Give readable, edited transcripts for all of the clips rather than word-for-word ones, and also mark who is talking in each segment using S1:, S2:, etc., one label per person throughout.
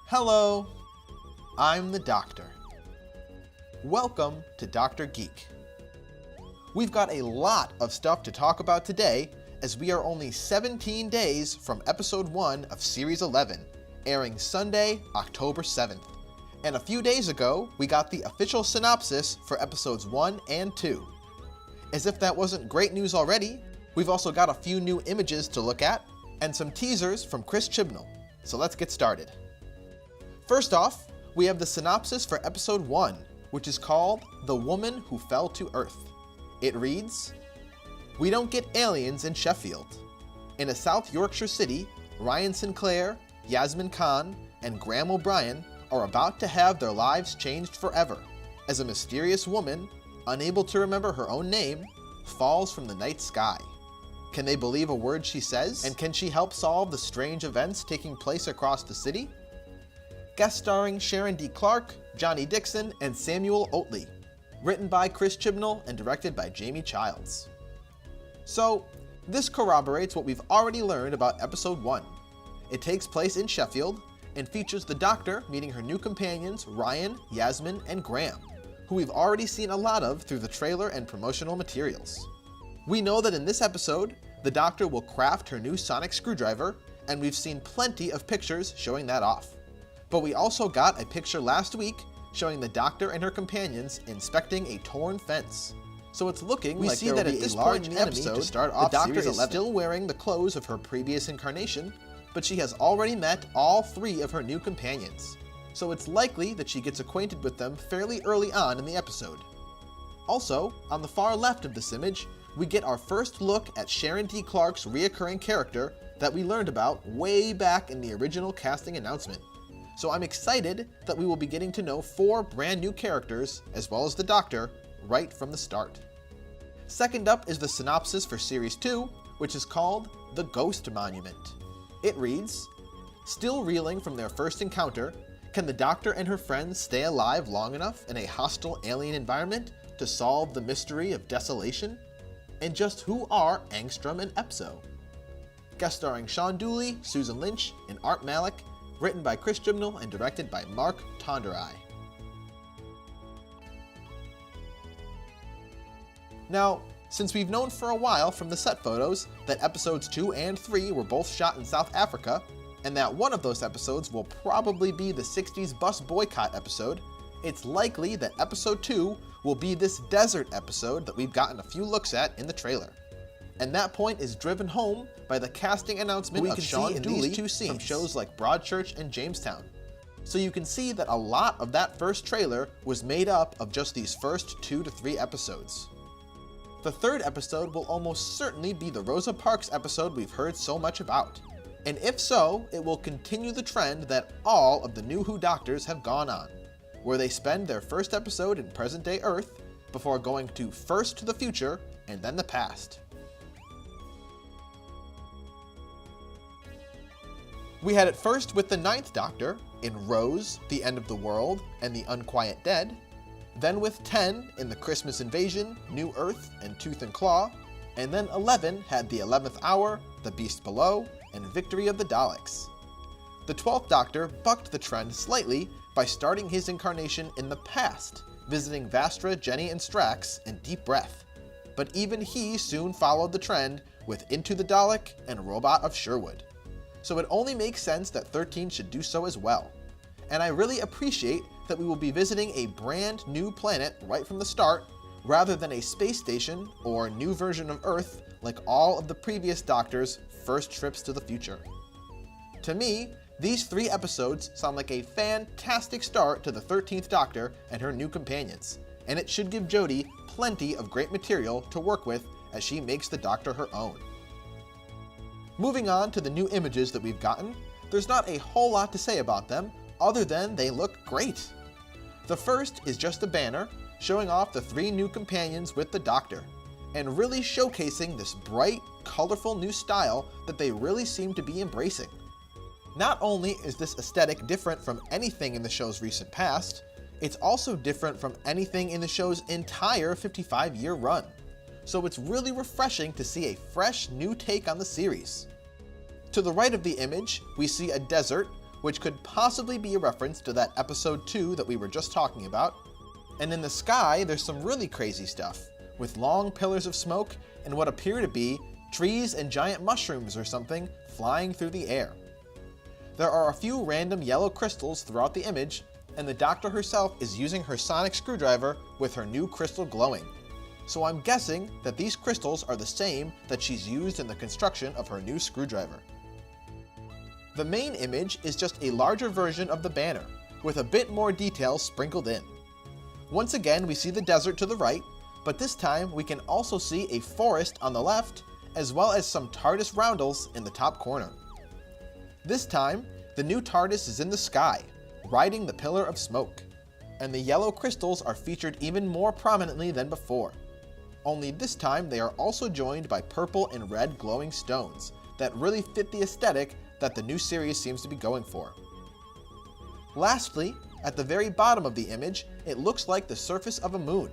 S1: Hello, I'm the Doctor. Welcome to DoctorGeek. We've got a lot of stuff to talk about today, as we are only 17 days from episode 1 of series 11, airing Sunday, October 7th. And a few days ago, we got the official synopsis for episodes 1 and 2. As if that wasn't great news already, we've also got a few new images to look at, and some teasers from Chris Chibnall. So let's get started. First off, we have the synopsis for episode 1, which is called The Woman Who Fell to Earth. It reads, "We don't get aliens in Sheffield. In a South Yorkshire city, Ryan Sinclair, Yasmin Khan, and Graham O'Brien are about to have their lives changed forever, as a mysterious woman, unable to remember her own name, falls from the night sky. Can they believe a word she says? And can she help solve the strange events taking place across the city?" Guest starring Sharon D. Clarke, Johnny Dixon, and Samuel Oatley. Written by Chris Chibnall and directed by Jamie Childs. So, this corroborates what we've already learned about episode 1. It takes place in Sheffield, and features the Doctor meeting her new companions Ryan, Yasmin, and Graham, who we've already seen a lot of through the trailer and promotional materials. We know that in this episode, the Doctor will craft her new sonic screwdriver, and we've seen plenty of pictures showing that off. But we also got a picture last week showing the Doctor and her companions inspecting a torn fence. So it's looking like there will be a large enemy to start off. The Doctor is still wearing the clothes of her previous incarnation, but she has already met all 3 of her new companions. So it's likely that she gets acquainted with them fairly early on in the episode. Also, on the far left of this image, we get our first look at Sharon D. Clarke's reoccurring character that we learned about way back in the original casting announcement. So I'm excited that we will be getting to know 4 brand new characters, as well as the Doctor, right from the start. Second up is the synopsis for Series 2, which is called The Ghost Monument. It reads, "Still reeling from their first encounter, can the Doctor and her friends stay alive long enough in a hostile alien environment to solve the mystery of desolation? And just who are Angstrom and Epso?" Guest starring Sean Dooley, Susan Lynch, and Art Malik, written by Chris Chibnall and directed by Mark Tonderai. Now, since we've known for a while from the set photos that episodes 2 and 3 were both shot in South Africa, and that one of those episodes will probably be the 60s bus boycott episode, it's likely that episode 2 will be this desert episode that we've gotten a few looks at in the trailer. And that point is driven home by the casting announcement of Sean Dooley from shows like Broadchurch and Jamestown. So you can see that a lot of that first trailer was made up of just these first 2 to 3 episodes. The third episode will almost certainly be the Rosa Parks episode we've heard so much about. And if so, it will continue the trend that all of the new Who Doctors have gone on, where they spend their first episode in present-day Earth before going to first to the future and then the past. We had it first with the 9th Doctor in Rose, The End of the World, and The Unquiet Dead, then with 10 in The Christmas Invasion, New Earth, and Tooth and Claw, and then 11 had The 11th Hour, The Beast Below, and Victory of the Daleks. The 12th Doctor bucked the trend slightly by starting his incarnation in the past, visiting Vastra, Jenny, and Strax in Deep Breath. But even he soon followed the trend with Into the Dalek and Robot of Sherwood. So it only makes sense that 13 should do so as well. And I really appreciate that we will be visiting a brand new planet right from the start, rather than a space station or new version of Earth like all of the previous Doctors' first trips to the future. To me, these 3 episodes sound like a fantastic start to the 13th Doctor and her new companions, and it should give Jodie plenty of great material to work with as she makes the Doctor her own. Moving on to the new images that we've gotten, there's not a whole lot to say about them, other than they look great. The first is just a banner, showing off the 3 new companions with the Doctor, and really showcasing this bright, colorful new style that they really seem to be embracing. Not only is this aesthetic different from anything in the show's recent past, it's also different from anything in the show's entire 55-year run. So it's really refreshing to see a fresh new take on the series. To the right of the image, we see a desert which could possibly be a reference to that episode 2 that we were just talking about. And in the sky, there's some really crazy stuff, with long pillars of smoke and what appear to be trees and giant mushrooms or something flying through the air. There are a few random yellow crystals throughout the image, and the Doctor herself is using her sonic screwdriver with her new crystal glowing. So I'm guessing that these crystals are the same that she's used in the construction of her new screwdriver. The main image is just a larger version of the banner, with a bit more detail sprinkled in. Once again, we see the desert to the right, but this time we can also see a forest on the left, as well as some TARDIS roundels in the top corner. This time, the new TARDIS is in the sky, riding the pillar of smoke, and the yellow crystals are featured even more prominently than before. Only this time they are also joined by purple and red glowing stones that really fit the aesthetic that the new series seems to be going for. Lastly, at the very bottom of the image, it looks like the surface of a moon.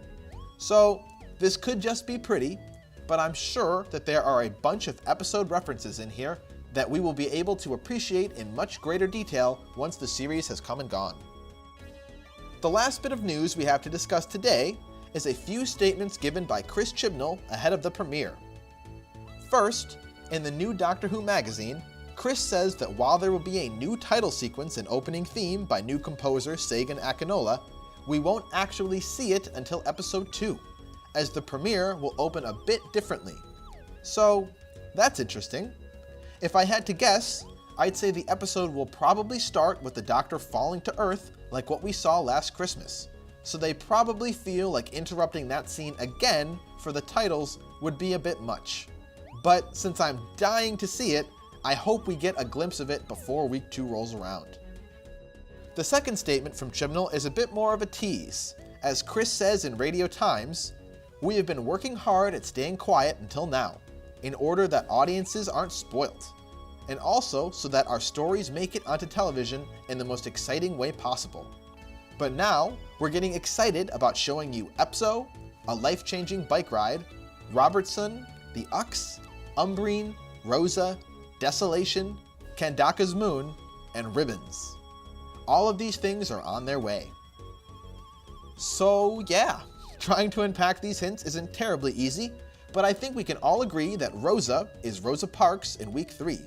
S1: So this could just be pretty, but I'm sure that there are a bunch of episode references in here that we will be able to appreciate in much greater detail once the series has come and gone. The last bit of news we have to discuss today is a few statements given by Chris Chibnall ahead of the premiere. First, in the new Doctor Who magazine, Chris says that while there will be a new title sequence and opening theme by new composer Sagan Akinola, we won't actually see it until episode 2, as the premiere will open a bit differently. So, that's interesting. If I had to guess, I'd say the episode will probably start with the Doctor falling to Earth like what we saw last Christmas. So they probably feel like interrupting that scene again for the titles would be a bit much. But since I'm dying to see it, I hope we get a glimpse of it before week 2 rolls around. The second statement from Chibnall is a bit more of a tease. As Chris says in Radio Times, "We have been working hard at staying quiet until now, in order that audiences aren't spoilt, and also so that our stories make it onto television in the most exciting way possible. But now, we're getting excited about showing you Epso, A Life-Changing Bike Ride, Robertson, The Ux, Umbrine, Rosa, Desolation, Kandaka's Moon, and Ribbons. All of these things are on their way." So yeah, trying to unpack these hints isn't terribly easy, but I think we can all agree that Rosa is Rosa Parks in week 3,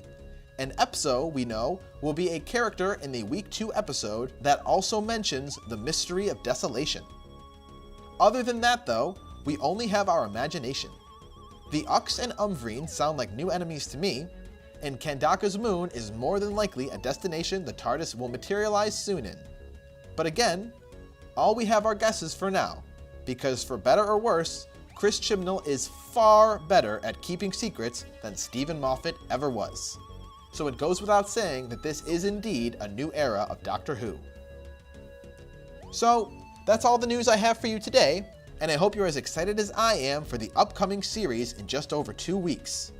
S1: and Epso, we know, will be a character in the week 2 episode that also mentions the mystery of desolation. Other than that though, we only have our imagination. The Ux and Umbrine sound like new enemies to me, and Kandaka's Moon is more than likely a destination the TARDIS will materialize soon in. But again, all we have are guesses for now, because for better or worse, Chris Chibnall is far better at keeping secrets than Stephen Moffat ever was. So it goes without saying that this is indeed a new era of Doctor Who. So that's all the news I have for you today, and I hope you're as excited as I am for the upcoming series in just over 2 weeks.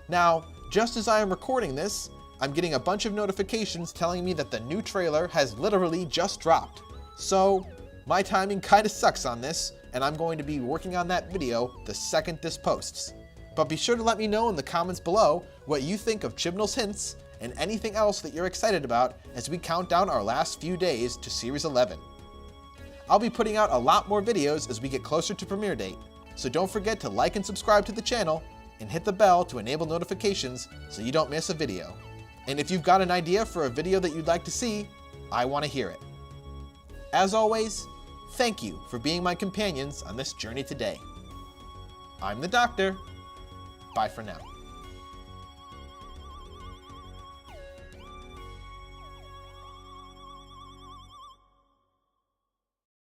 S1: Now, just as I am recording this, I'm getting a bunch of notifications telling me that the new trailer has literally just dropped. So, my timing kinda sucks on this, and I'm going to be working on that video the second this posts. But be sure to let me know in the comments below what you think of Chibnall's hints and anything else that you're excited about as we count down our last few days to Series 11. I'll be putting out a lot more videos as we get closer to premiere date, so don't forget to like and subscribe to the channel and hit the bell to enable notifications so you don't miss a video. And if you've got an idea for a video that you'd like to see, I want to hear it. As always, thank you for being my companions on this journey today. I'm the Doctor. Bye for now.